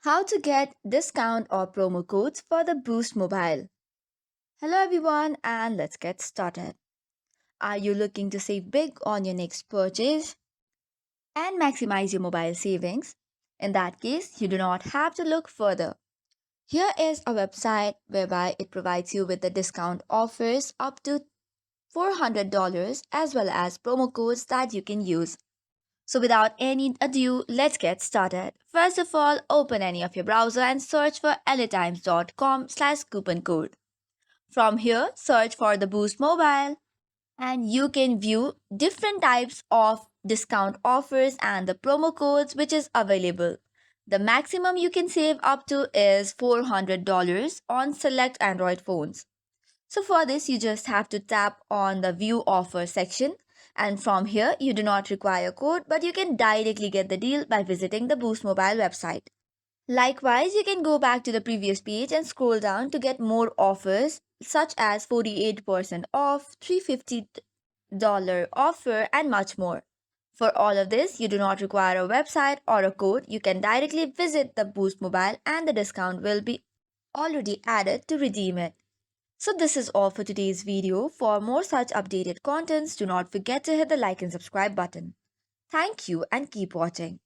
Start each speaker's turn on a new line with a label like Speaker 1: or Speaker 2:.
Speaker 1: How to get discount or promo codes for the Boost Mobile. Hello everyone and let's get started. Are you looking to save big on your next purchase and maximize your mobile savings? In that case, you do not have to look further. Here is a website whereby it provides you with the discount offers up to $400 as well as promo codes that you can use. So without any ado, let's get started. First of all, open any of your browser and search for anytimes.com/coupon code. From here, search for the Boost Mobile and you can view different types of discount offers and the promo codes which is available. The maximum you can save up to is $400 on select Android phones. So for this, you just have to tap on the view offer section. And from here, you do not require code, but you can directly get the deal by visiting the Boost Mobile website. Likewise, you can go back to the previous page and scroll down to get more offers such as 48% off, $350 offer, and much more. For all of this, you do not require a website or a code. You can directly visit the Boost Mobile and the discount will be already added to redeem it. So this is all for today's video. For more such updated contents, do not forget to hit the like and subscribe button. Thank you and keep watching.